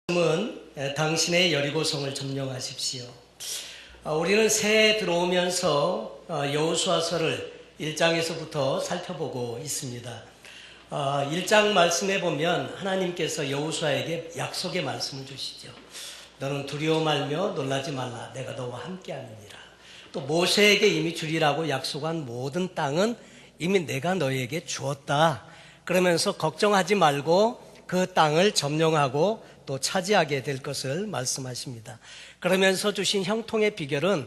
말씀은 당신의 여리고성을 점령하십시오. 우리는 새해 들어오면서 여호수아서를 1장에서부터 살펴보고 있습니다. 1장 말씀에 보면 하나님께서 여호수아에게 약속의 말씀을 주시죠. 너는 두려워 말며 놀라지 말라. 내가 너와 함께하느니라. 또 모세에게 이미 주리라고 약속한 모든 땅은 이미 내가 너에게 주었다. 그러면서 걱정하지 말고 그 땅을 점령하고 또 차지하게 될 것을 말씀하십니다. 그러면서 주신 형통의 비결은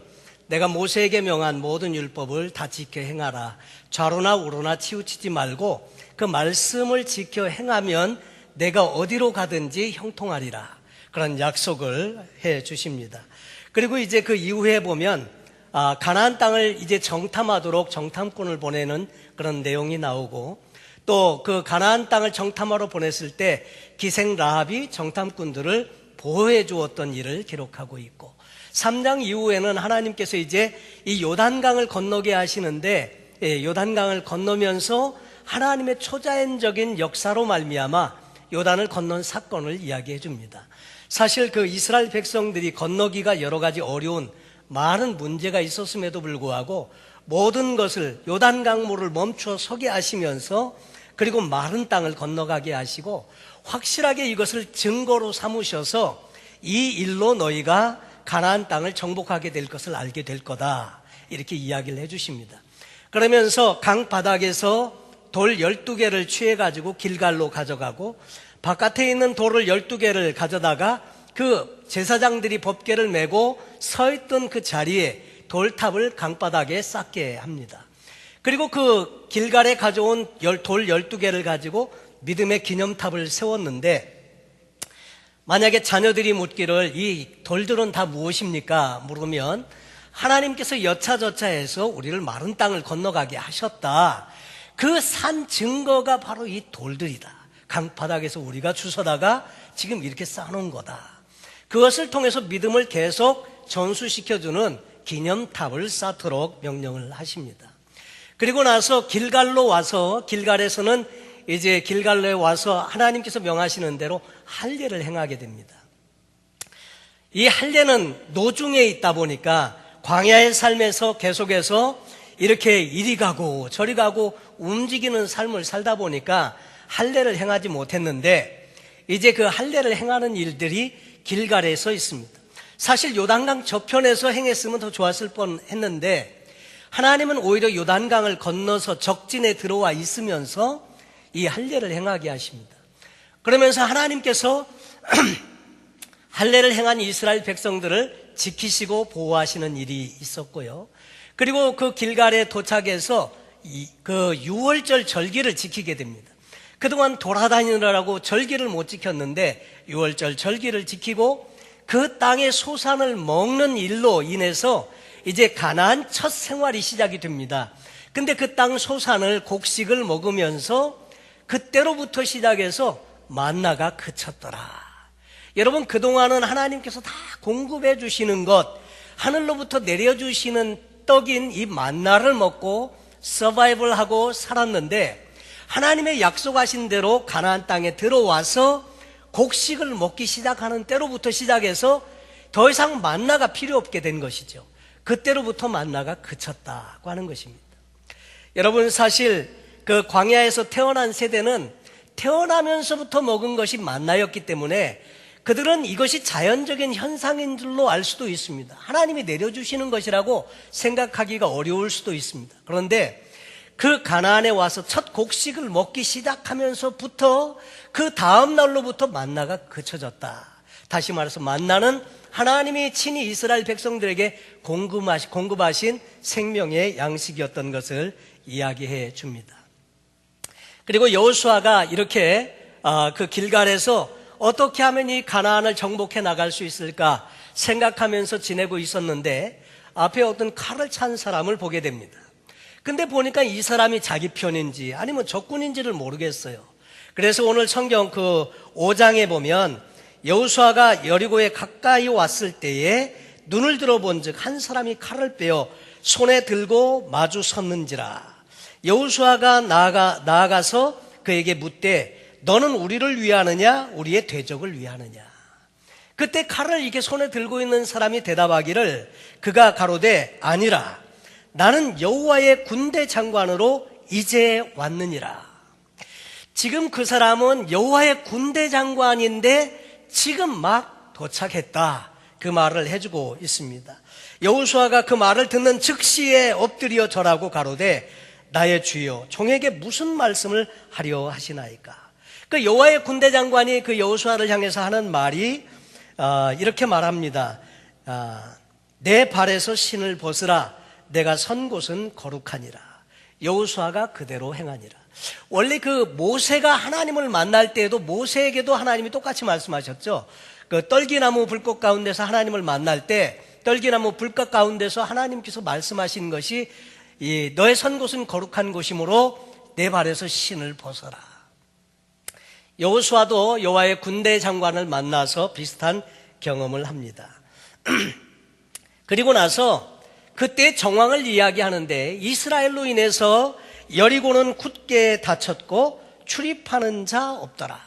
내가 모세에게 명한 모든 율법을 다 지켜 행하라. 좌로나 우로나 치우치지 말고 그 말씀을 지켜 행하면 내가 어디로 가든지 형통하리라. 그런 약속을 해 주십니다. 그리고 이제 그 이후에 보면 가나안 땅을 이제 정탐하도록 정탐꾼을 보내는 그런 내용이 나오고, 또 그 가나안 땅을 정탐하러 보냈을 때 기생 라합이 정탐꾼들을 보호해 주었던 일을 기록하고 있고, 3장 이후에는 하나님께서 이제 이 요단강을 건너게 하시는데, 요단강을 건너면서 하나님의 초자연적인 역사로 말미암아 요단을 건넌 사건을 이야기해 줍니다. 사실 그 이스라엘 백성들이 건너기가 여러 가지 어려운 많은 문제가 있었음에도 불구하고 모든 것을 요단강물을 멈추어 서게 하시면서, 그리고 마른 땅을 건너가게 하시고 확실하게 이것을 증거로 삼으셔서 이 일로 너희가 가나안 땅을 정복하게 될 것을 알게 될 거다, 이렇게 이야기를 해 주십니다. 그러면서 강 바닥에서 돌 12개를 취해가지고 길갈로 가져가고, 바깥에 있는 돌을 12개를 가져다가 그 제사장들이 법궤를 메고 서 있던 그 자리에 돌탑을 강바닥에 쌓게 합니다. 그리고 그 길갈에 가져온 돌 12개를 가지고 믿음의 기념탑을 세웠는데, 만약에 자녀들이 묻기를 이 돌들은 다 무엇입니까? 물으면 하나님께서 여차저차해서 우리를 마른 땅을 건너가게 하셨다. 그 산 증거가 바로 이 돌들이다. 강바닥에서 우리가 주워다가 지금 이렇게 쌓아놓은 거다. 그것을 통해서 믿음을 계속 전수시켜주는 기념탑을 쌓도록 명령을 하십니다. 그리고 나서 길갈로 와서, 길갈에서는 이제 길갈로에 와서 하나님께서 명하시는 대로 할례를 행하게 됩니다. 이 할례는 노중에 있다 보니까 광야의 삶에서 계속해서 이렇게 이리 가고 저리 가고 움직이는 삶을 살다 보니까 할례를 행하지 못했는데, 이제 그 할례를 행하는 일들이 길갈에서 있습니다. 사실 요단강 저편에서 행했으면 더 좋았을 뻔했는데, 하나님은 오히려 요단강을 건너서 적진에 들어와 있으면서 이 할례를 행하게 하십니다. 그러면서 하나님께서 할례를 행한 이스라엘 백성들을 지키시고 보호하시는 일이 있었고요. 그리고 그 길갈에 도착해서 그 유월절 절기를 지키게 됩니다. 그동안 돌아다니느라고 절기를 못 지켰는데 유월절 절기를 지키고 그 땅의 소산을 먹는 일로 인해서 이제 가나안 첫 생활이 시작이 됩니다. 근데 그 땅 소산을, 곡식을 먹으면서 그때로부터 시작해서 만나가 그쳤더라. 여러분, 그동안은 하나님께서 다 공급해 주시는 것, 하늘로부터 내려주시는 떡인 이 만나를 먹고 서바이벌하고 살았는데, 하나님의 약속하신 대로 가나안 땅에 들어와서 곡식을 먹기 시작하는 때로부터 시작해서 더 이상 만나가 필요 없게 된 것이죠. 그때로부터 만나가 그쳤다고 하는 것입니다. 여러분, 사실 그 광야에서 태어난 세대는 태어나면서부터 먹은 것이 만나였기 때문에 그들은 이것이 자연적인 현상인 줄로 알 수도 있습니다. 하나님이 내려주시는 것이라고 생각하기가 어려울 수도 있습니다. 그런데 그 가나안에 와서 첫 곡식을 먹기 시작하면서부터 그 다음 날로부터 만나가 그쳐졌다. 다시 말해서 만나는 하나님이 친히 이스라엘 백성들에게 공급하신 생명의 양식이었던 것을 이야기해 줍니다. 그리고 여호수아가 이렇게 그 길갈에서 어떻게 하면 이 가나안을 정복해 나갈 수 있을까 생각하면서 지내고 있었는데, 앞에 어떤 칼을 찬 사람을 보게 됩니다. 근데 보니까 이 사람이 자기 편인지 아니면 적군인지를 모르겠어요. 그래서 오늘 성경 그 5장에 보면 여호수아가 여리고에 가까이 왔을 때에 눈을 들어본 즉 한 사람이 칼을 빼어 손에 들고 마주 섰는지라. 여호수아가 나아가서 그에게 묻되 너는 우리를 위하느냐 우리의 대적을 위하느냐. 그때 칼을 이렇게 손에 들고 있는 사람이 대답하기를 그가 가로되 아니라 나는 여호와의 군대 장관으로 이제 왔느니라. 지금 그 사람은 여호와의 군대 장관인데 지금 막 도착했다, 그 말을 해주고 있습니다. 여호수아가 그 말을 듣는 즉시에 엎드려 절하고 가로되 나의 주여 종에게 무슨 말씀을 하려 하시나이까. 그 여호와의 군대 장관이 그 여호수아를 향해서 하는 말이 이렇게 말합니다. 내 발에서 신을 벗으라. 내가 선 곳은 거룩하니라. 여호수아가 그대로 행하니라. 원래 그 모세가 하나님을 만날 때에도 모세에게도 하나님이 똑같이 말씀하셨죠. 그 떨기나무 불꽃 가운데서 하나님을 만날 때 떨기나무 불꽃 가운데서 하나님께서 말씀하신 것이 너의 선 곳은 거룩한 곳이므로 내 발에서 신을 벗어라. 여호수아도 여호와의 군대 장관을 만나서 비슷한 경험을 합니다. 그리고 나서 그때 정황을 이야기하는데 이스라엘로 인해서 여리고는 굳게 닫혔고 출입하는 자 없더라.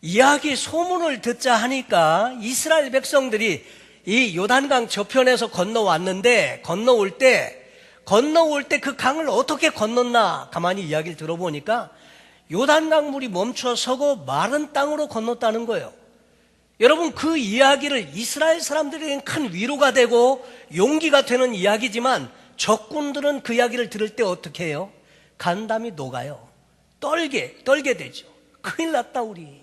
이야기 소문을 듣자 하니까 이스라엘 백성들이 이 요단강 저편에서 건너왔는데 건너올 때 그 강을 어떻게 건넜나 가만히 이야기를 들어보니까 요단강 물이 멈춰서고 마른 땅으로 건넜다는 거예요. 여러분, 그 이야기를 이스라엘 사람들에게는 큰 위로가 되고 용기가 되는 이야기지만 적군들은 그 이야기를 들을 때 어떻게 해요? 간담이 녹아요. 떨게 되죠. 큰일 났다 우리.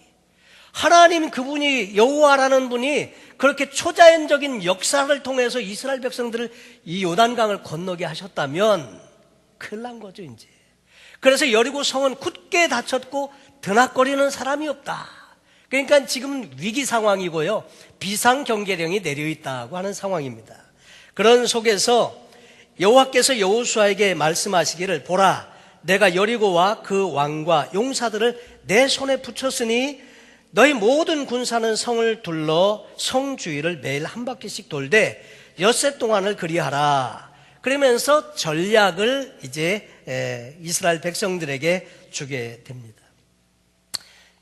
하나님 그분이 여호와라는 분이 그렇게 초자연적인 역사를 통해서 이스라엘 백성들을 이 요단강을 건너게 하셨다면 큰일 난 거죠 이제. 그래서 여리고 성은 굳게 닫혔고 드나거리는 사람이 없다. 그러니까 지금 위기 상황이고요, 비상경계령이 내려있다고 하는 상황입니다. 그런 속에서 여호와께서 여호수아에게 말씀하시기를 보라, 내가 여리고와 그 왕과 용사들을 내 손에 붙였으니 너희 모든 군사는 성을 둘러 성 주위를 매일 한 바퀴씩 돌되 엿새 동안을 그리하라. 그러면서 전략을 이제 이스라엘 백성들에게 주게 됩니다.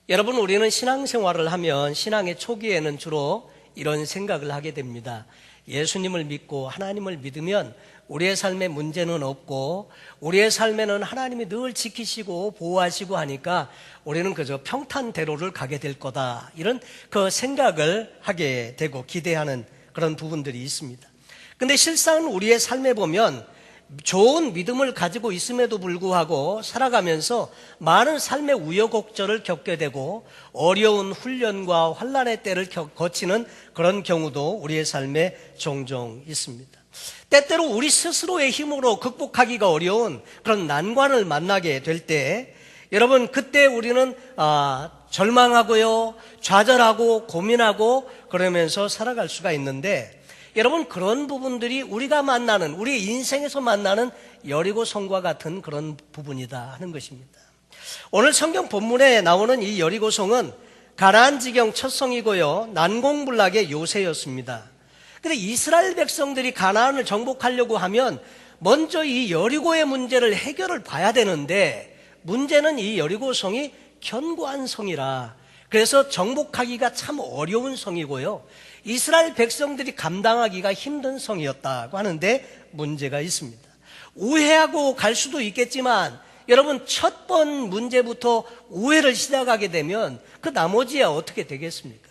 여러분, 우리는 신앙생활을 하면 신앙의 초기에는 주로 이런 생각을 하게 됩니다. 예수님을 믿고 하나님을 믿으면 우리의 삶에 문제는 없고 우리의 삶에는 하나님이 늘 지키시고 보호하시고 하니까 우리는 그저 평탄대로를 가게 될 거다, 이런 그 생각을 하게 되고 기대하는 그런 부분들이 있습니다. 근데 실상은 우리의 삶에 보면 좋은 믿음을 가지고 있음에도 불구하고 살아가면서 많은 삶의 우여곡절을 겪게 되고 어려운 훈련과 환난의 때를 거치는 그런 경우도 우리의 삶에 종종 있습니다. 때때로 우리 스스로의 힘으로 극복하기가 어려운 그런 난관을 만나게 될 때, 여러분, 그때 우리는 절망하고요, 좌절하고 고민하고 그러면서 살아갈 수가 있는데, 여러분, 그런 부분들이 우리가 만나는, 우리 인생에서 만나는 여리고성과 같은 그런 부분이다 하는 것입니다. 오늘 성경 본문에 나오는 이 여리고성은 가나안 지경 첫 성이고요, 난공불락의 요새였습니다. 근데 이스라엘 백성들이 가나안을 정복하려고 하면 먼저 이 여리고의 문제를 해결을 봐야 되는데, 문제는 이 여리고성이 견고한 성이라 그래서 정복하기가 참 어려운 성이고요, 이스라엘 백성들이 감당하기가 힘든 성이었다고 하는데 문제가 있습니다. 우회하고 갈 수도 있겠지만 여러분, 첫 번 문제부터 우회를 시작하게 되면 그 나머지야 어떻게 되겠습니까?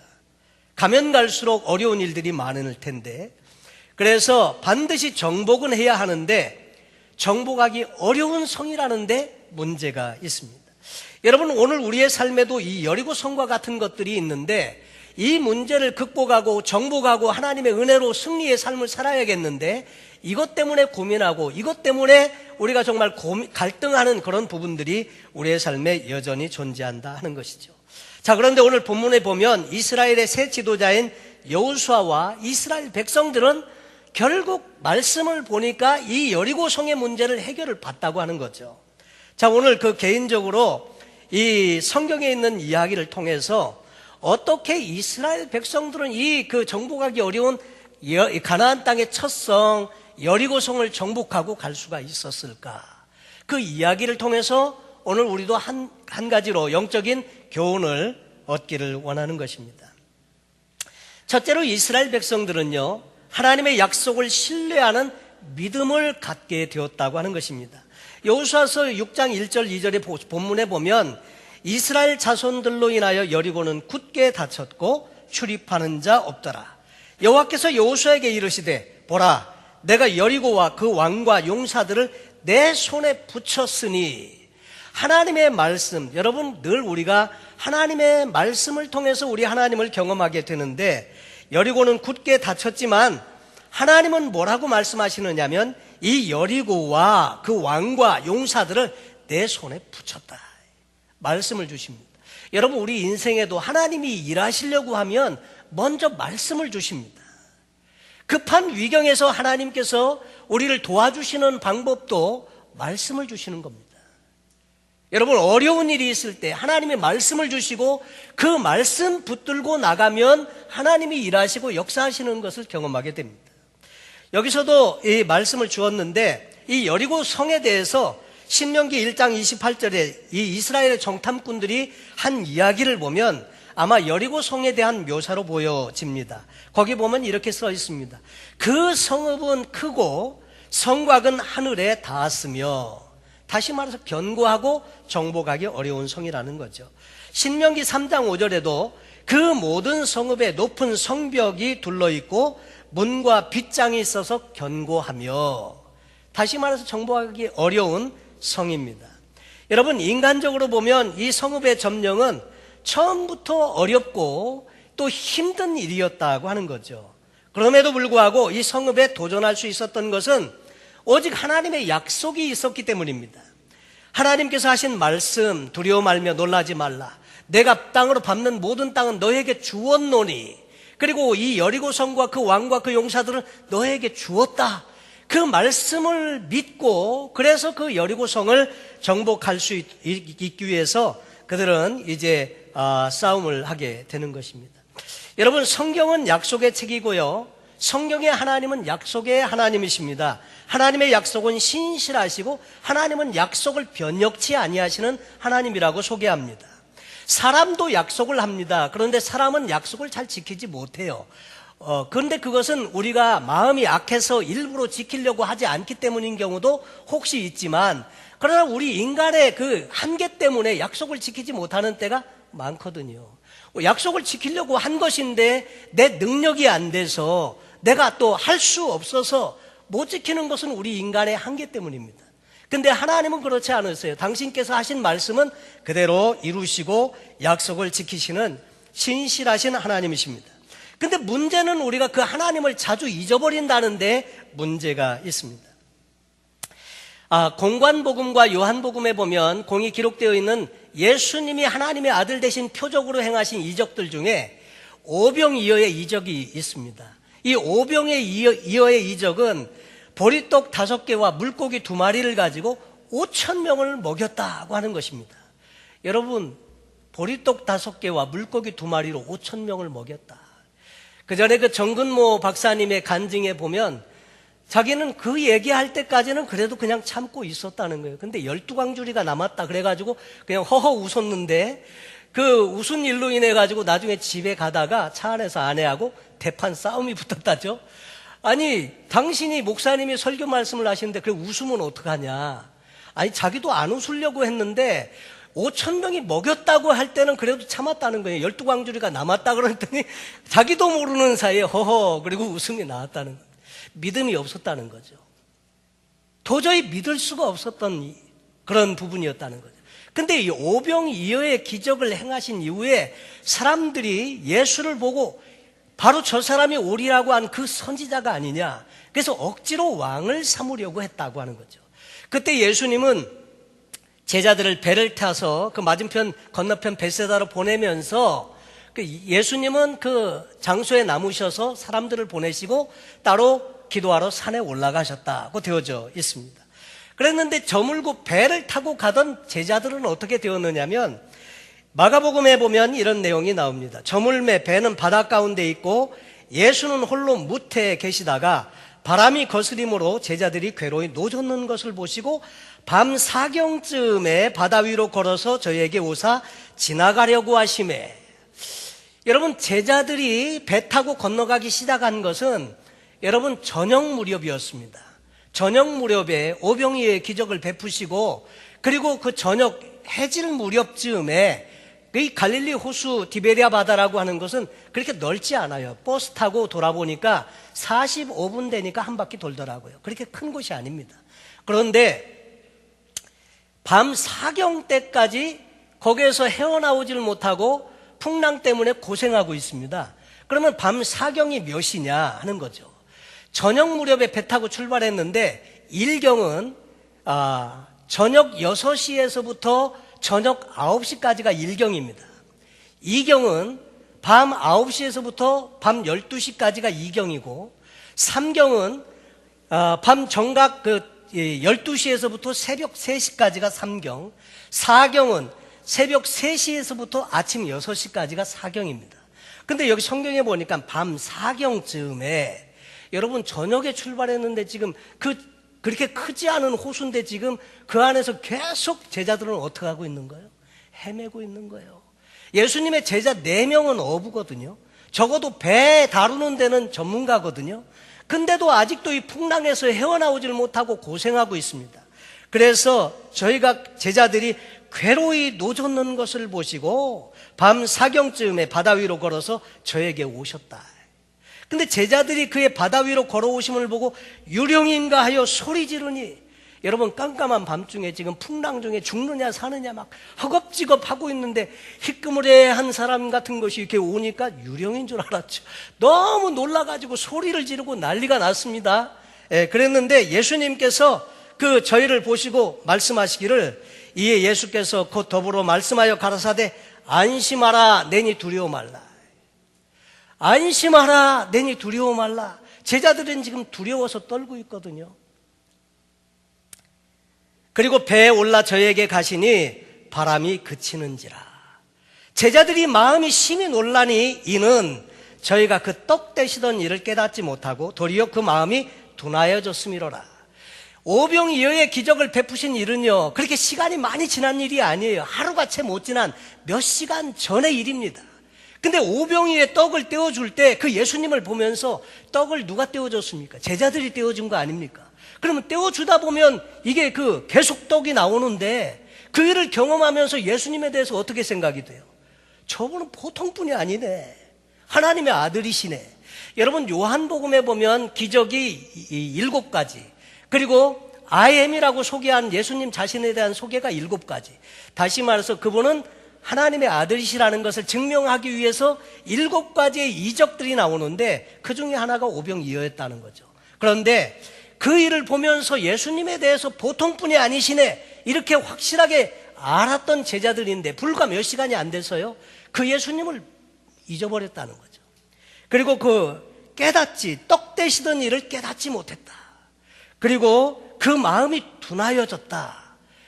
가면 갈수록 어려운 일들이 많을 텐데, 그래서 반드시 정복은 해야 하는데 정복하기 어려운 성이라는데 문제가 있습니다. 여러분, 오늘 우리의 삶에도 이 여리고 성과 같은 것들이 있는데 이 문제를 극복하고 정복하고 하나님의 은혜로 승리의 삶을 살아야겠는데 이것 때문에 고민하고 이것 때문에 우리가 정말 갈등하는 그런 부분들이 우리의 삶에 여전히 존재한다 하는 것이죠. 자, 그런데 오늘 본문에 보면 이스라엘의 새 지도자인 여호수아와 이스라엘 백성들은 결국 말씀을 보니까 이 여리고성의 문제를 해결을 받다고 하는 거죠. 자, 오늘 그 개인적으로 이 성경에 있는 이야기를 통해서 어떻게 이스라엘 백성들은 이 그 정복하기 어려운 가나안 땅의 첫 성 여리고성을 정복하고 갈 수가 있었을까? 그 이야기를 통해서 오늘 우리도 한 가지로 영적인 교훈을 얻기를 원하는 것입니다. 첫째로 이스라엘 백성들은요, 하나님의 약속을 신뢰하는 믿음을 갖게 되었다고 하는 것입니다. 여호수아서 6장 1절 2절의 본문에 보면 이스라엘 자손들로 인하여 여리고는 굳게 닫혔고 출입하는 자 없더라. 여호와께서 여호수아에게 이르시되 보라, 내가 여리고와 그 왕과 용사들을 내 손에 붙였으니. 하나님의 말씀, 여러분 늘 우리가 하나님의 말씀을 통해서 우리 하나님을 경험하게 되는데, 여리고는 굳게 닫혔지만 하나님은 뭐라고 말씀하시느냐면 이 여리고와 그 왕과 용사들을 내 손에 붙였다, 말씀을 주십니다. 여러분, 우리 인생에도 하나님이 일하시려고 하면 먼저 말씀을 주십니다. 급한 위경에서 하나님께서 우리를 도와주시는 방법도 말씀을 주시는 겁니다. 여러분, 어려운 일이 있을 때 하나님의 말씀을 주시고 그 말씀 붙들고 나가면 하나님이 일하시고 역사하시는 것을 경험하게 됩니다. 여기서도 이 말씀을 주었는데, 이 여리고 성에 대해서 신명기 1장 28절에 이 이스라엘의 정탐꾼들이 한 이야기를 보면 아마 여리고 성에 대한 묘사로 보여집니다. 거기 보면 이렇게 써 있습니다. 그 성읍은 크고 성곽은 하늘에 닿았으며, 다시 말해서 견고하고 정복하기 어려운 성이라는 거죠. 신명기 3장 5절에도 그 모든 성읍에 높은 성벽이 둘러있고 문과 빗장이 있어서 견고하며, 다시 말해서 정복하기 어려운 성입니다. 여러분, 인간적으로 보면 이 성읍의 점령은 처음부터 어렵고 또 힘든 일이었다고 하는 거죠. 그럼에도 불구하고 이 성읍에 도전할 수 있었던 것은 오직 하나님의 약속이 있었기 때문입니다. 하나님께서 하신 말씀, 두려워 말며 놀라지 말라, 내가 땅으로 밟는 모든 땅은 너에게 주었노니, 그리고 이 여리고 성과 그 왕과 그 용사들은 너에게 주었다, 그 말씀을 믿고 그래서 그 여리고 성을 정복할 수 있기 위해서 그들은 이제 싸움을 하게 되는 것입니다. 여러분, 성경은 약속의 책이고요, 성경의 하나님은 약속의 하나님이십니다. 하나님의 약속은 신실하시고 하나님은 약속을 변혁치 아니하시는 하나님이라고 소개합니다. 사람도 약속을 합니다. 그런데 사람은 약속을 잘 지키지 못해요. 그런데 그것은 우리가 마음이 악해서 일부러 지키려고 하지 않기 때문인 경우도 혹시 있지만, 그러나 우리 인간의 그 한계 때문에 약속을 지키지 못하는 때가 많거든요. 약속을 지키려고 한 것인데 내 능력이 안 돼서 내가 또 할 수 없어서 못 지키는 것은 우리 인간의 한계 때문입니다. 근데 하나님은 그렇지 않으세요. 당신께서 하신 말씀은 그대로 이루시고 약속을 지키시는 신실하신 하나님이십니다. 근데 문제는 우리가 그 하나님을 자주 잊어버린다는데 문제가 있습니다. 공관복음과 요한복음에 보면 공이 기록되어 있는 예수님이 하나님의 아들 되신 표적으로 행하신 이적들 중에 오병이어의 이적이 있습니다. 이 오병이어의 이적은 보리떡 5개와 물고기 2마리를 가지고 5,000명을 먹였다고 하는 것입니다. 여러분, 보리떡 5개와 물고기 2마리로 5,000명을 먹였다. 그 전에 그 정근모 박사님의 간증에 보면 자기는 그 얘기할 때까지는 그래도 그냥 참고 있었다는 거예요. 근데 12광주리가 남았다 그래가지고 그냥 허허 웃었는데, 그 웃은 일로 인해 가지고 나중에 집에 가다가 차 안에서 아내하고 대판 싸움이 붙었다죠. 아니, 당신이 목사님이 설교 말씀을 하시는데 그래 웃으면 어떡하냐. 아니, 자기도 안 웃으려고 했는데 5,000명이 먹였다고 할 때는 그래도 참았다는 거예요. 12광주리가 남았다 그랬더니 자기도 모르는 사이에 허허 그리고 웃음이 나왔다는 거예요. 믿음이 없었다는 거죠. 도저히 믿을 수가 없었던 그런 부분이었다는 거죠. 근데 이 오병이어의 기적을 행하신 이후에 사람들이 예수를 보고 바로 저 사람이 오리라고 한 그 선지자가 아니냐, 그래서 억지로 왕을 삼으려고 했다고 하는 거죠. 그때 예수님은 제자들을 배를 타서 그 맞은편 건너편 벳세다로 보내면서 예수님은 그 장소에 남으셔서 사람들을 보내시고 따로 기도하러 산에 올라가셨다고 되어져 있습니다. 그랬는데 저물고 배를 타고 가던 제자들은 어떻게 되었느냐면, 마가복음에 보면 이런 내용이 나옵니다. 저물매 배는 바다 가운데 있고 예수는 홀로 무태에 계시다가 바람이 거스림으로 제자들이 괴로이 노젓는 것을 보시고 밤 4경쯤에 바다 위로 걸어서 저희에게 오사 지나가려고 하시매. 여러분, 제자들이 배 타고 건너가기 시작한 것은 여러분 저녁 무렵이었습니다. 저녁 무렵에 오병이어의 기적을 베푸시고, 그리고 그 저녁 해질 무렵쯤에 이 갈릴리 호수 디베리아 바다라고 하는 것은 그렇게 넓지 않아요. 버스 타고 돌아보니까 45분 되니까 한 바퀴 돌더라고요. 그렇게 큰 곳이 아닙니다. 그런데 밤 사경 때까지 거기에서 헤어나오지를 못하고 풍랑 때문에 고생하고 있습니다. 그러면 밤 사경이 몇이냐 하는 거죠. 저녁 무렵에 배 타고 출발했는데 일경은 저녁 6시에서부터 저녁 9시까지가 일경입니다. 이경은 밤 9시에서부터 밤 12시까지가 이경이고, 삼경은 밤 정각 12시에서부터 새벽 3시까지가 삼경, 사경은 새벽 3시에서부터 아침 6시까지가 사경입니다. 근데 여기 성경에 보니까 밤 사경쯤에 여러분 저녁에 출발했는데 지금 그렇게 크지 않은 호수인데 지금 그 안에서 계속 제자들은 어떻게 하고 있는 거예요? 헤매고 있는 거예요. 예수님의 제자 4명은 어부거든요. 적어도 배 다루는 데는 전문가거든요. 근데도 아직도 이 풍랑에서 헤어나오지를 못하고 고생하고 있습니다. 그래서 저희가 제자들이 괴로이 노젓는 것을 보시고 밤 사경쯤에 바다 위로 걸어서 저에게 오셨다. 근데 제자들이 그의 바다 위로 걸어오심을 보고 유령인가 하여 소리 지르니, 여러분 깜깜한 밤중에 지금 풍랑 중에 죽느냐 사느냐 막 허겁지겁 하고 있는데 희끄무레한 사람 같은 것이 이렇게 오니까 유령인 줄 알았죠. 너무 놀라가지고 소리를 지르고 난리가 났습니다. 그랬는데 예수님께서 저희를 보시고 말씀하시기를, 이에 예수께서 곧 더불어 말씀하여 가라사대 안심하라 내니 두려워 말라. 안심하라 내니 두려워 말라. 제자들은 지금 두려워서 떨고 있거든요. 그리고 배에 올라 저에게 가시니 바람이 그치는지라. 제자들이 마음이 심히 놀라니 이는 저희가 그 떡 되시던 일을 깨닫지 못하고 도리어 그 마음이 둔하여졌음이로라. 오병이어의 기적을 베푸신 일은요, 그렇게 시간이 많이 지난 일이 아니에요. 하루가 채 못 지난 몇 시간 전의 일입니다. 근데 오병이어의 떡을 떼어줄 때 그 예수님을 보면서 떡을 누가 떼어줬습니까? 제자들이 떼어준 거 아닙니까? 그러면 떼어주다 보면 이게 계속 떡이 나오는데 그 일을 경험하면서 예수님에 대해서 어떻게 생각이 돼요? 저분은 보통 분이 아니네. 하나님의 아들이시네. 여러분 요한복음에 보면 기적이 7가지, 그리고 I am이라고 소개한 예수님 자신에 대한 소개가 7가지. 다시 말해서 그분은 하나님의 아들이시라는 것을 증명하기 위해서 7가지의 이적들이 나오는데 그 중에 하나가 오병이어였다는 거죠. 그런데 그 일을 보면서 예수님에 대해서 보통 분이 아니시네 이렇게 확실하게 알았던 제자들인데 불과 몇 시간이 안 돼서요 그 예수님을 잊어버렸다는 거죠. 그리고 떡 되시던 일을 깨닫지 못했다. 그리고 그 마음이 둔하여졌다.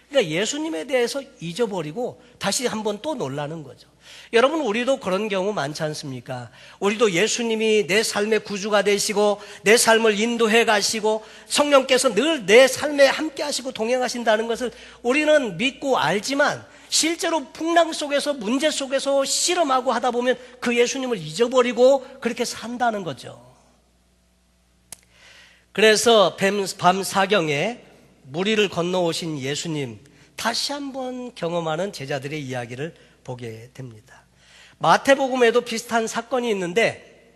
그러니까 예수님에 대해서 잊어버리고 다시 한번 또 놀라는 거죠. 여러분, 우리도 그런 경우 많지 않습니까? 우리도 예수님이 내 삶의 구주가 되시고 내 삶을 인도해 가시고 성령께서 늘 내 삶에 함께 하시고 동행하신다는 것을 우리는 믿고 알지만 실제로 풍랑 속에서 문제 속에서 실험하고 하다 보면 그 예수님을 잊어버리고 그렇게 산다는 거죠. 그래서 밤 사경에 물 위를 건너오신 예수님 다시 한번 경험하는 제자들의 이야기를 보게 됩니다. 마태복음에도 비슷한 사건이 있는데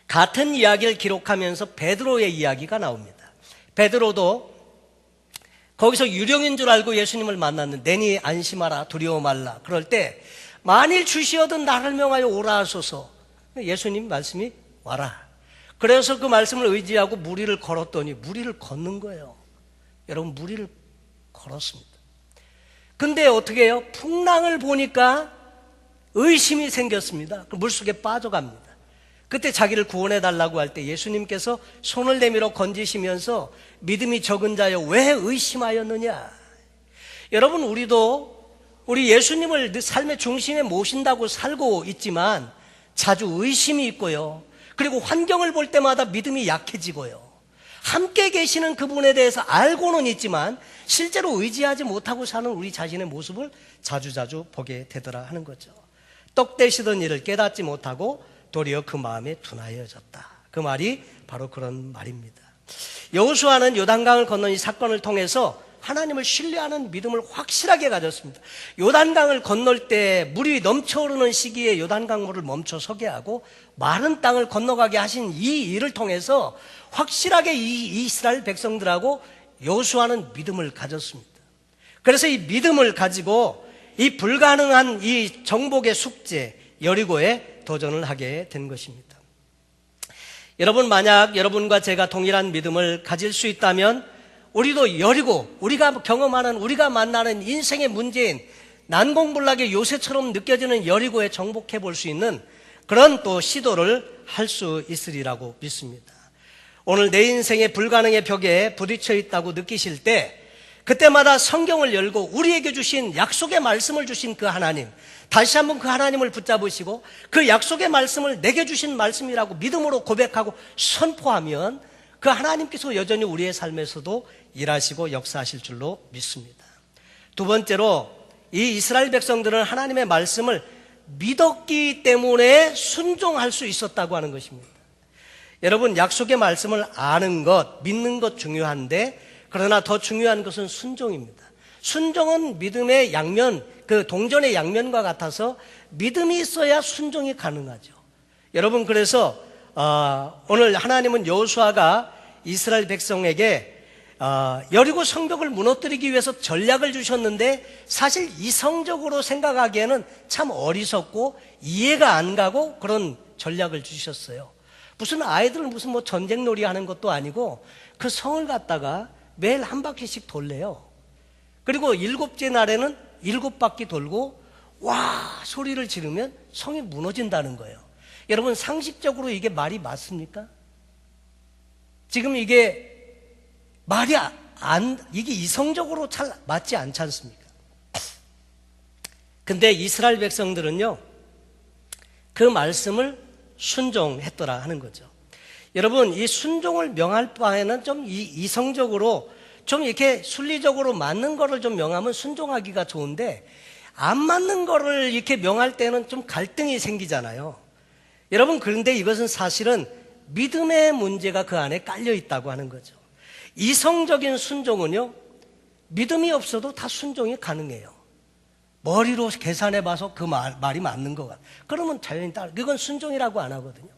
같은 이야기를 기록하면서 베드로의 이야기가 나옵니다. 베드로도 거기서 유령인 줄 알고 예수님을 만났는데 내니 안심하라 두려워 말라. 그럴 때 만일 주시어든 나를 명하여 오라 하소서. 예수님 말씀이 와라. 그래서 그 말씀을 의지하고 물 위를 걸었더니 물 위를 걷는 거예요. 여러분, 물 위를 걸었습니다. 근데 어떻게 해요? 풍랑을 보니까 의심이 생겼습니다. 물속에 빠져갑니다. 그때 자기를 구원해달라고 할 때 예수님께서 손을 내밀어 건지시면서 믿음이 적은 자여 왜 의심하였느냐. 여러분, 우리 예수님을 삶의 중심에 모신다고 살고 있지만 자주 의심이 있고요, 그리고 환경을 볼 때마다 믿음이 약해지고요, 함께 계시는 그분에 대해서 알고는 있지만 실제로 의지하지 못하고 사는 우리 자신의 모습을 자주자주 보게 되더라 하는 거죠. 떡 대시던 일을 깨닫지 못하고 도리어 그 마음에 둔하여졌다. 그 말이 바로 그런 말입니다. 여호수아는 요단강을 건넌 이 사건을 통해서 하나님을 신뢰하는 믿음을 확실하게 가졌습니다. 요단강을 건널 때 물이 넘쳐오르는 시기에 요단강 물을 멈춰 서게 하고 마른 땅을 건너가게 하신 이 일을 통해서 확실하게 이 이스라엘 백성들하고 여호수아는 믿음을 가졌습니다. 그래서 이 믿음을 가지고 이 불가능한 이 정복의 숙제 여리고에 도전을 하게 된 것입니다. 여러분, 만약 여러분과 제가 동일한 믿음을 가질 수 있다면 우리도 여리고, 우리가 경험하는, 우리가 만나는 인생의 문제인 난공불락의 요새처럼 느껴지는 여리고에 정복해 볼 수 있는 그런 또 시도를 할 수 있으리라고 믿습니다. 오늘 내 인생의 불가능의 벽에 부딪혀 있다고 느끼실 때 그때마다 성경을 열고 우리에게 주신 약속의 말씀을 주신 그 하나님, 다시 한번 그 하나님을 붙잡으시고 그 약속의 말씀을 내게 주신 말씀이라고 믿음으로 고백하고 선포하면 그 하나님께서 여전히 우리의 삶에서도 일하시고 역사하실 줄로 믿습니다. 두 번째로 이 이스라엘 백성들은 하나님의 말씀을 믿었기 때문에 순종할 수 있었다고 하는 것입니다. 여러분, 약속의 말씀을 아는 것, 믿는 것 중요한데 그러나 더 중요한 것은 순종입니다. 순종은 믿음의 양면, 그 동전의 양면과 같아서 믿음이 있어야 순종이 가능하죠. 여러분, 그래서 오늘 하나님은 여호수아가 이스라엘 백성에게 여리고 성벽을 무너뜨리기 위해서 전략을 주셨는데 사실 이성적으로 생각하기에는 참 어리석고 이해가 안 가고 그런 전략을 주셨어요. 무슨 아이들 무슨 뭐 전쟁놀이 하는 것도 아니고 그 성을 갖다가 매일 한 바퀴씩 돌래요. 그리고 7째 날에는 7바퀴 돌고 와 소리를 지르면 성이 무너진다는 거예요. 여러분, 상식적으로 이게 말이 맞습니까? 지금 이게 말이 이게 이성적으로 잘 맞지 않지 않습니까? 근데 이스라엘 백성들은요, 그 말씀을 순종했더라 하는 거죠. 여러분, 이 순종을 명할 바에는 좀 이성적으로 좀 이렇게 순리적으로 맞는 거를 좀 명하면 순종하기가 좋은데 안 맞는 거를 이렇게 명할 때는 좀 갈등이 생기잖아요. 여러분, 그런데 이것은 사실은 믿음의 문제가 그 안에 깔려 있다고 하는 거죠. 이성적인 순종은요, 믿음이 없어도 다 순종이 가능해요. 머리로 계산해 봐서 그 말이 맞는 것 같아요. 그러면 자연히 따라, 그건 순종이라고 안 하거든요.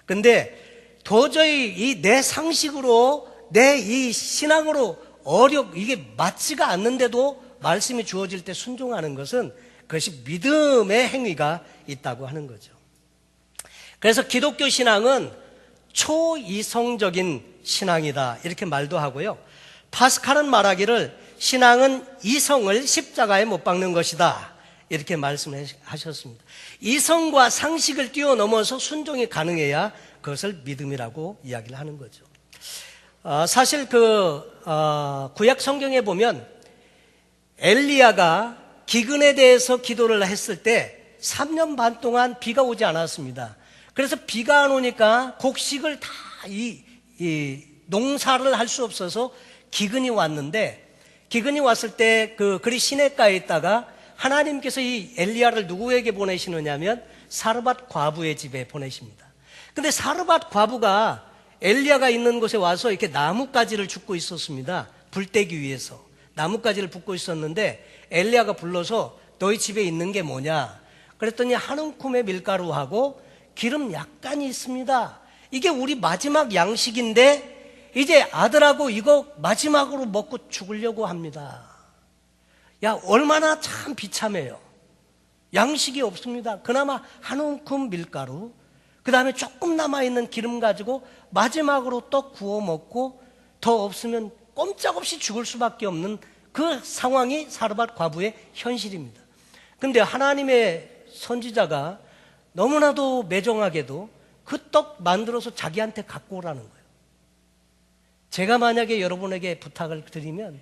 근데 도저히 이 내 상식으로, 내 이 신앙으로 이게 맞지가 않는데도 말씀이 주어질 때 순종하는 것은 그것이 믿음의 행위가 있다고 하는 거죠. 그래서 기독교 신앙은 초이성적인 신앙이다 이렇게 말도 하고요. 파스칼은 말하기를 신앙은 이성을 십자가에 못 박는 것이다 이렇게 말씀하셨습니다. 이성과 상식을 뛰어넘어서 순종이 가능해야 그것을 믿음이라고 이야기를 하는 거죠. 사실 구약 성경에 보면 엘리야가 기근에 대해서 기도를 했을 때 3년 반 동안 비가 오지 않았습니다. 그래서 비가 안 오니까 곡식을 다 농사를 할 수 없어서 기근이 왔는데, 기근이 왔을 때 그리 시냇가에 있다가 하나님께서 이 엘리야를 누구에게 보내시느냐면 사르밧 과부의 집에 보내십니다. 근데 사르밧 과부가 엘리야가 있는 곳에 와서 이렇게 나뭇가지를 줍고 있었습니다. 불 떼기 위해서 나뭇가지를 붓고 있었는데 엘리야가 불러서 너희 집에 있는 게 뭐냐 그랬더니 한 움큼의 밀가루하고 기름 약간이 있습니다. 이게 우리 마지막 양식인데 이제 아들하고 이거 마지막으로 먹고 죽으려고 합니다. 야, 얼마나 참 비참해요. 양식이 없습니다. 그나마 한 움큼 밀가루, 그 다음에 조금 남아있는 기름 가지고 마지막으로 떡 구워 먹고 더 없으면 꼼짝없이 죽을 수밖에 없는 그 상황이 사르밧 과부의 현실입니다. 그런데 하나님의 선지자가 너무나도 매정하게도 그 떡 만들어서 자기한테 갖고 오라는 거예요. 제가 만약에 여러분에게 부탁을 드리면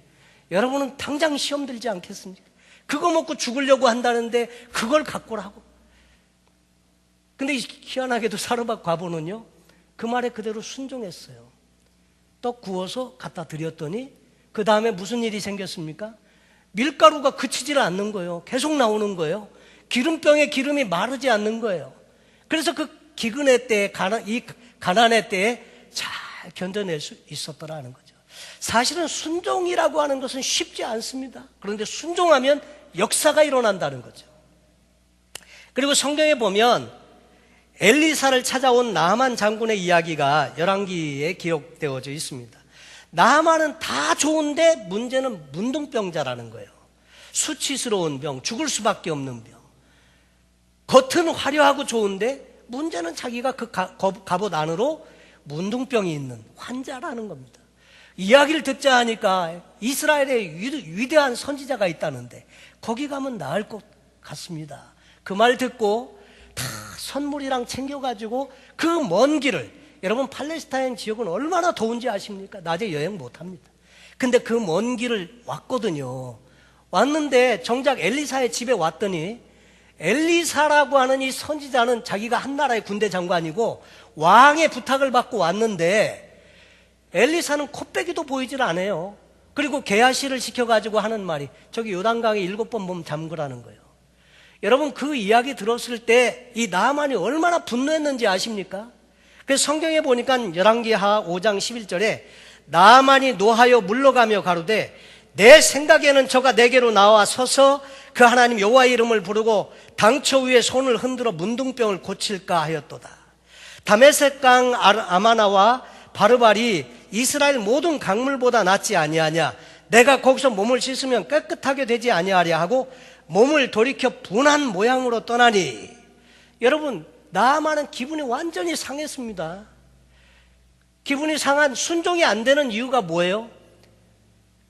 여러분은 당장 시험 들지 않겠습니까? 그거 먹고 죽으려고 한다는데 그걸 갖고 오라고. 근데 희한하게도 사르밧 과부는요, 그 말에 그대로 순종했어요. 떡 구워서 갖다 드렸더니 그 다음에 무슨 일이 생겼습니까? 밀가루가 그치질 않는 거예요. 계속 나오는 거예요. 기름병에 기름이 마르지 않는 거예요. 그래서 그 기근의 때에, 이 가난의 때에 잘 견뎌낼 수 있었더라는 거죠. 사실은 순종이라고 하는 것은 쉽지 않습니다. 그런데 순종하면 역사가 일어난다는 거죠. 그리고 성경에 보면 엘리사를 찾아온 나하만 장군의 이야기가 열왕기에 기록되어져 있습니다. 나하만은 다 좋은데 문제는 문둥병자라는 거예요. 수치스러운 병, 죽을 수밖에 없는 병. 겉은 화려하고 좋은데 문제는 자기가 그 갑옷 안으로 문둥병이 있는 환자라는 겁니다. 이야기를 듣자 하니까 이스라엘에 위대한 선지자가 있다는데 거기 가면 나을 것 같습니다. 그 말 듣고 다 선물이랑 챙겨가지고 그 먼 길을, 여러분 팔레스타인 지역은 얼마나 더운지 아십니까? 낮에 여행 못합니다. 근데 그 먼 길을 왔거든요. 왔는데 정작 엘리사의 집에 왔더니 엘리사라고 하는 이 선지자는 자기가 한 나라의 군대 장관이고 왕의 부탁을 받고 왔는데 엘리사는 코빼기도 보이질 않아요. 그리고 게하시를 시켜가지고 하는 말이 저기 요단강에 7번 몸 잠그라는 거예요. 여러분 그 이야기 들었을 때 이 나하만이 얼마나 분노했는지 아십니까? 그래서 성경에 보니까 열왕기하 5장 11절에 나하만이 노하여 물러가며 가로되 내 생각에는 저가 내게로 나와 서서 그 하나님 여호와의 이름을 부르고 당처 위에 손을 흔들어 문둥병을 고칠까 하였도다. 다메섹강 아마나와 바르발이 이스라엘 모든 강물보다 낫지 아니하냐. 내가 거기서 몸을 씻으면 깨끗하게 되지 아니하랴 하고 몸을 돌이켜 분한 모양으로 떠나니. 여러분 나하만은 기분이 완전히 상했습니다. 기분이 상한, 순종이 안 되는 이유가 뭐예요?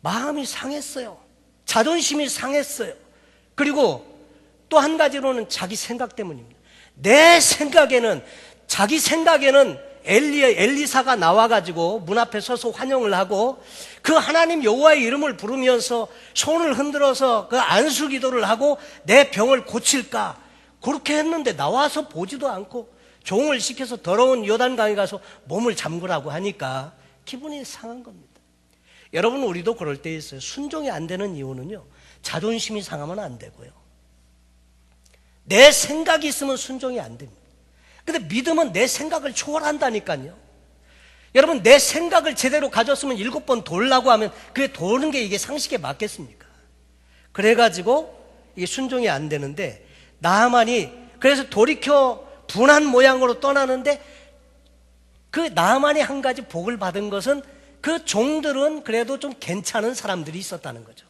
마음이 상했어요. 자존심이 상했어요. 그리고 또 한 가지로는 자기 생각 때문입니다. 내 생각에는, 자기 생각에는 엘리사가 나와가지고 문 앞에 서서 환영을 하고 그 하나님 여호와의 이름을 부르면서 손을 흔들어서 그 안수 기도를 하고 내 병을 고칠까 그렇게 했는데 나와서 보지도 않고 종을 시켜서 더러운 요단강에 가서 몸을 잠그라고 하니까 기분이 상한 겁니다. 여러분 우리도 그럴 때 있어요. 순종이 안 되는 이유는요, 자존심이 상하면 안 되고요, 내 생각이 있으면 순종이 안 됩니다. 근데 믿음은 내 생각을 초월한다니까요. 여러분 내 생각을 제대로 가졌으면 7번 돌라고 하면 그게 도는 게 이게 상식에 맞겠습니까? 그래가지고 이게 순종이 안 되는데 나하만이 그래서 돌이켜 분한 모양으로 떠나는데 그 나하만이 한 가지 복을 받은 것은 그 종들은 그래도 좀 괜찮은 사람들이 있었다는 거죠.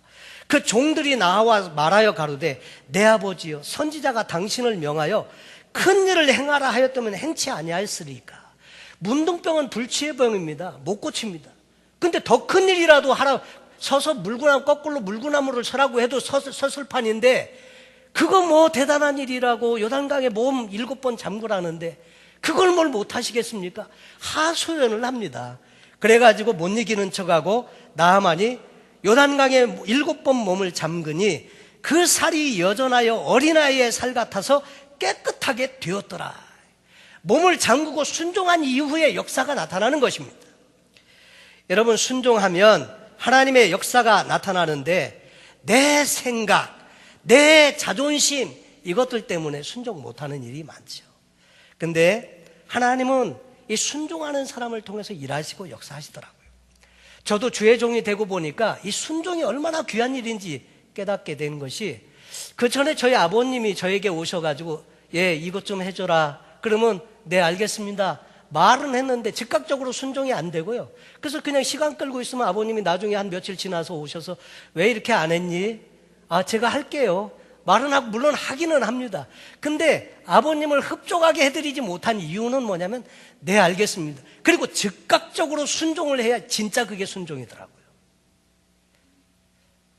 그 종들이 나와 말하여 가로되 내 아버지여 선지자가 당신을 명하여 큰 일을 행하라 하였다면 행치 아니하였으리까. 문둥병은 불치의 병입니다. 못 고칩니다. 근데 더 큰 일이라도 하라, 서서 물구나무, 거꾸로 물구나무를 서라고 해도 서슬판인데 그거 뭐 대단한 일이라고 요단강에 몸 7번 잠그라는데 그걸 뭘 못하시겠습니까? 하소연을 합니다. 그래가지고 못 이기는 척하고 나하만이 요단강에 7번 몸을 잠그니 그 살이 여전하여 어린아이의 살 같아서 깨끗하게 되었더라. 몸을 잠그고 순종한 이후에 역사가 나타나는 것입니다. 여러분 순종하면 하나님의 역사가 나타나는데 내 생각, 내 자존심 이것들 때문에 순종 못하는 일이 많죠. 근데 하나님은 이 순종하는 사람을 통해서 일하시고 역사하시더라고요. 저도 주의 종이 되고 보니까 이 순종이 얼마나 귀한 일인지 깨닫게 된 것이, 그 전에 저희 아버님이 저에게 오셔가지고 예 이것 좀 해줘라 그러면 네 알겠습니다 말은 했는데 즉각적으로 순종이 안 되고요. 그래서 그냥 시간 끌고 있으면 아버님이 나중에 한 며칠 지나서 오셔서 왜 이렇게 안 했니? 아 제가 할게요 말은 하고 물론 하기는 합니다. 근데 아버님을 흡족하게 해드리지 못한 이유는 뭐냐면 네 알겠습니다 그리고 즉각적으로 순종을 해야 진짜 그게 순종이더라고요.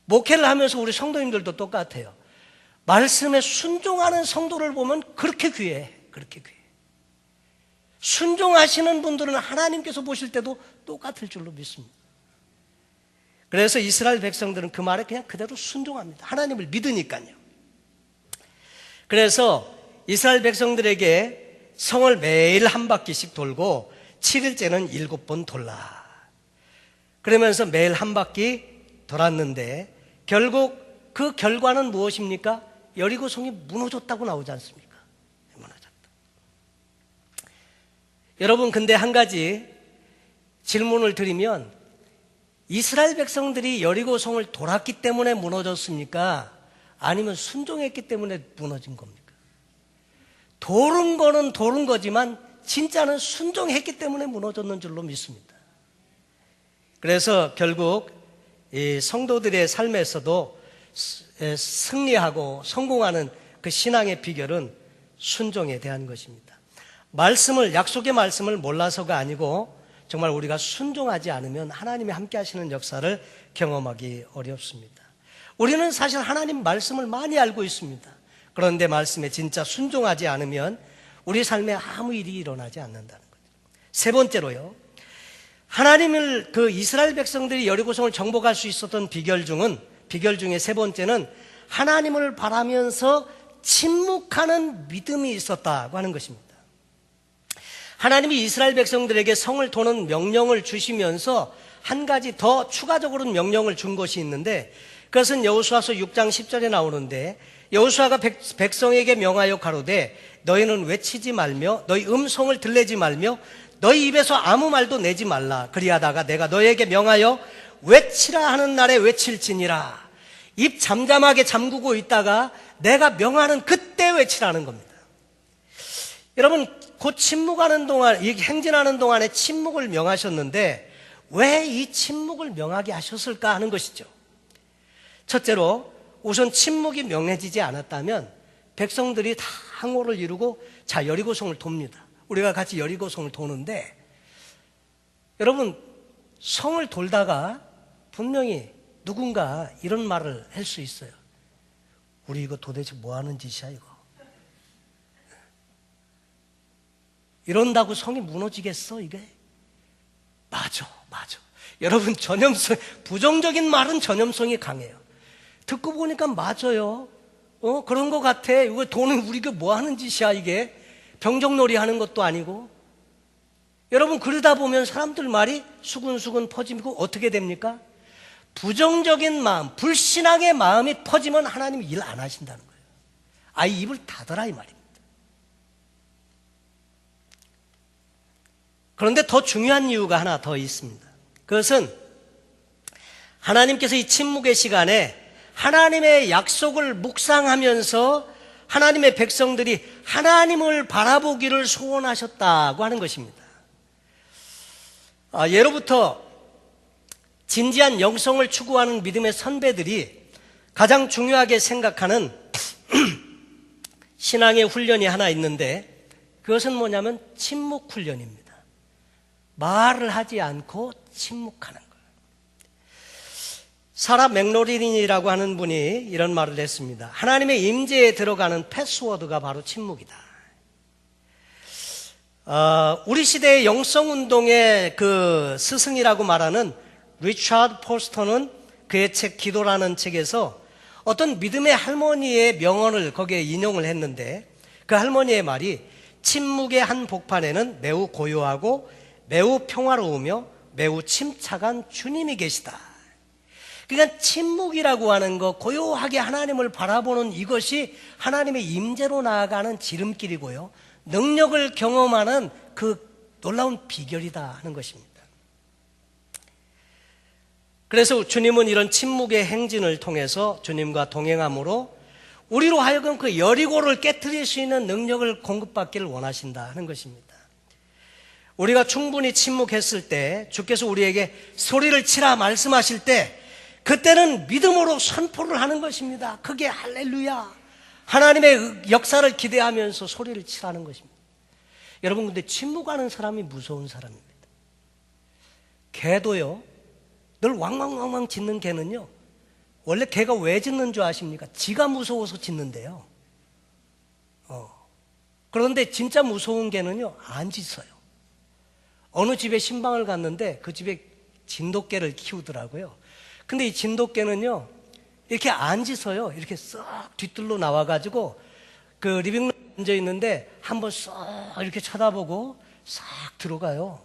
목회를 하면서 우리 성도님들도 똑같아요. 말씀에 순종하는 성도를 보면 그렇게 귀해, 그렇게 귀해. 순종하시는 분들은 하나님께서 보실 때도 똑같을 줄로 믿습니다. 그래서 이스라엘 백성들은 그 말에 그냥 그대로 순종합니다. 하나님을 믿으니까요. 그래서 이스라엘 백성들에게 성을 매일 한 바퀴씩 돌고 7일째는 7번 돌라. 그러면서 매일 한 바퀴 돌았는데 결국 그 결과는 무엇입니까? 여리고성이 무너졌다고 나오지 않습니까? 무너졌다. 여러분, 근데 한 가지 질문을 드리면, 이스라엘 백성들이 여리고성을 돌았기 때문에 무너졌습니까? 아니면 순종했기 때문에 무너진 겁니까? 도른 거는 도른 거지만 진짜는 순종했기 때문에 무너졌는 줄로 믿습니다. 그래서 결국 이 성도들의 삶에서도 승리하고 성공하는 그 신앙의 비결은 순종에 대한 것입니다. 약속의 말씀을 몰라서가 아니고 정말 우리가 순종하지 않으면 하나님이 함께 하시는 역사를 경험하기 어렵습니다. 우리는 사실 하나님 말씀을 많이 알고 있습니다. 그런데 말씀에 진짜 순종하지 않으면 우리 삶에 아무 일이 일어나지 않는다는 거죠. 세 번째로요, 하나님을 이스라엘 백성들이 여리고성을 정복할 수 있었던 비결 중에 세 번째는 하나님을 바라면서 침묵하는 믿음이 있었다고 하는 것입니다. 하나님이 이스라엘 백성들에게 성을 도는 명령을 주시면서 한 가지 더 추가적으로 명령을 준 것이 있는데, 그것은 여호수아서 6장 10절에 나오는데, 여호수아가 백성에게 명하여 가로되 너희는 외치지 말며 너희 음성을 들내지 말며 너희 입에서 아무 말도 내지 말라. 그리하다가 내가 너희에게 명하여 외치라 하는 날에 외칠지니라. 입 잠잠하게 잠그고 있다가 내가 명하는 그때 외치라는 겁니다. 여러분, 곧 침묵하는 동안, 행진하는 동안에 침묵을 명하셨는데 왜 이 침묵을 명하게 하셨을까 하는 것이죠. 첫째로, 우선 침묵이 명해지지 않았다면 백성들이 다 항오를 이루고 자, 여리고성을 돕니다. 우리가 같이 여리고성을 도는데, 여러분, 성을 돌다가 분명히 누군가 이런 말을 할 수 있어요. 우리 이거 도대체 뭐 하는 짓이야 이거. 이런다고 성이 무너지겠어 이게? 맞아. 여러분, 부정적인 말은 전염성이 강해요. 듣고 보니까 맞아요. 그런 것 같아. 이거 돈은 우리가 뭐 하는 짓이야 이게. 병정놀이 하는 것도 아니고. 여러분, 그러다 보면 사람들 말이 수근수근 퍼지고 어떻게 됩니까? 부정적인 마음, 불신앙의 마음이 퍼지면 하나님이 일 안 하신다는 거예요. 아예 입을 닫아라 이 말입니다. 그런데 더 중요한 이유가 하나 더 있습니다. 그것은 하나님께서 이 침묵의 시간에 하나님의 약속을 묵상하면서 하나님의 백성들이 하나님을 바라보기를 소원하셨다고 하는 것입니다. 예로부터 진지한 영성을 추구하는 믿음의 선배들이 가장 중요하게 생각하는 신앙의 훈련이 하나 있는데, 그것은 뭐냐면 침묵 훈련입니다. 말을 하지 않고 침묵하는 거예요. 사라 맥로린이라고 하는 분이 이런 말을 했습니다. 하나님의 임재에 들어가는 패스워드가 바로 침묵이다. 우리 시대의 영성운동의 그 스승이라고 말하는 리차드 포스터는 그의 책 기도라는 책에서 어떤 믿음의 할머니의 명언을 거기에 인용을 했는데, 그 할머니의 말이 침묵의 한 복판에는 매우 고요하고 매우 평화로우며 매우 침착한 주님이 계시다. 그러니까 침묵이라고 하는 것, 고요하게 하나님을 바라보는 이것이 하나님의 임재로 나아가는 지름길이고요, 능력을 경험하는 그 놀라운 비결이다 하는 것입니다. 그래서 주님은 이런 침묵의 행진을 통해서 주님과 동행함으로 우리로 하여금 그 여리고를 깨트릴 수 있는 능력을 공급받기를 원하신다 하는 것입니다. 우리가 충분히 침묵했을 때, 주께서 우리에게 소리를 치라 말씀하실 때, 그때는 믿음으로 선포를 하는 것입니다. 그게 할렐루야, 하나님의 역사를 기대하면서 소리를 치라는 것입니다. 여러분, 근데 침묵하는 사람이 무서운 사람입니다. 개도요, 늘 왕왕왕왕 짖는 개는요, 원래 개가 왜 짖는 줄 아십니까? 지가 무서워서 짖는데요. 그런데 진짜 무서운 개는요, 안 짖어요. 어느 집에 신방을 갔는데 그 집에 진돗개를 키우더라고요. 근데 이 진돗개는요, 이렇게 안 짖어요. 이렇게 싹 뒤뜰로 나와가지고 그 리빙룸에 앉아 있는데 한번 싹 이렇게 쳐다보고 싹 들어가요.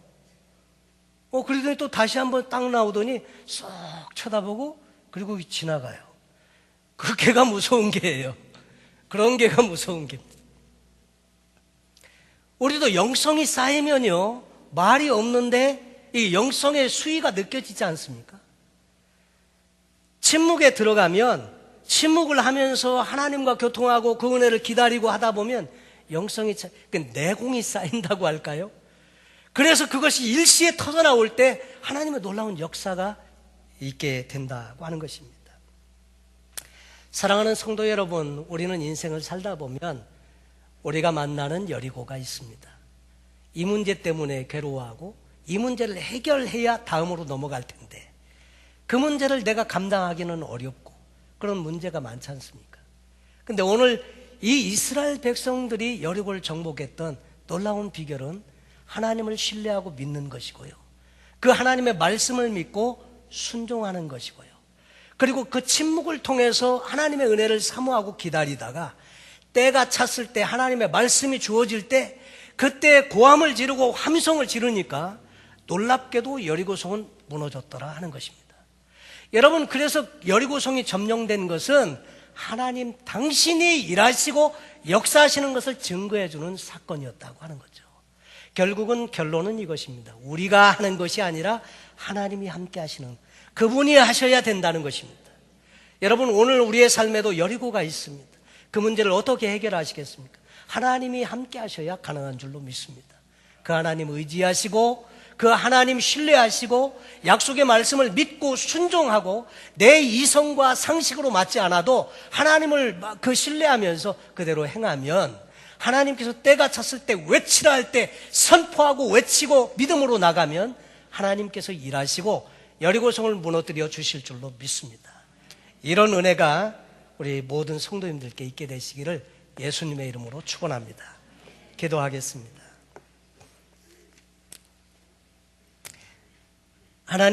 그러더니 또 다시 한번 딱 나오더니 싹 쳐다보고 그리고 지나가요. 그 개가 무서운 개예요. 그런 게가 무서운 겁니다. 우리도 영성이 쌓이면요, 말이 없는데 이 영성의 수위가 느껴지지 않습니까? 침묵에 들어가면 침묵을 하면서 하나님과 교통하고 그 은혜를 기다리고 하다 보면 영성이 내공이 쌓인다고 할까요? 그래서 그것이 일시에 터져나올 때 하나님의 놀라운 역사가 있게 된다고 하는 것입니다. 사랑하는 성도 여러분, 우리는 인생을 살다 보면 우리가 만나는 여리고가 있습니다. 이 문제 때문에 괴로워하고 이 문제를 해결해야 다음으로 넘어갈 텐데 그 문제를 내가 감당하기는 어렵고 그런 문제가 많지 않습니까? 근데 오늘 이 이스라엘 백성들이 여리고를 정복했던 놀라운 비결은 하나님을 신뢰하고 믿는 것이고요, 그 하나님의 말씀을 믿고 순종하는 것이고요, 그리고 그 침묵을 통해서 하나님의 은혜를 사모하고 기다리다가 때가 찼을 때 하나님의 말씀이 주어질 때 그때 고함을 지르고 함성을 지르니까 놀랍게도 여리고성은 무너졌더라 하는 것입니다. 여러분, 그래서 여리고성이 점령된 것은 하나님 당신이 일하시고 역사하시는 것을 증거해 주는 사건이었다고 하는 거죠. 결국은 결론은 이것입니다. 우리가 하는 것이 아니라 하나님이 함께 하시는, 그분이 하셔야 된다는 것입니다. 여러분, 오늘 우리의 삶에도 여리고가 있습니다. 그 문제를 어떻게 해결하시겠습니까? 하나님이 함께 하셔야 가능한 줄로 믿습니다. 그 하나님 의지하시고 그 하나님 신뢰하시고 약속의 말씀을 믿고 순종하고 내 이성과 상식으로 맞지 않아도 하나님을 그 신뢰하면서 그대로 행하면 하나님께서 때가 찼을 때 외치라 할 때 선포하고 외치고 믿음으로 나가면 하나님께서 일하시고 여리고성을 무너뜨려 주실 줄로 믿습니다. 이런 은혜가 우리 모든 성도님들께 있게 되시기를 예수님의 이름으로 축원합니다. 기도하겠습니다.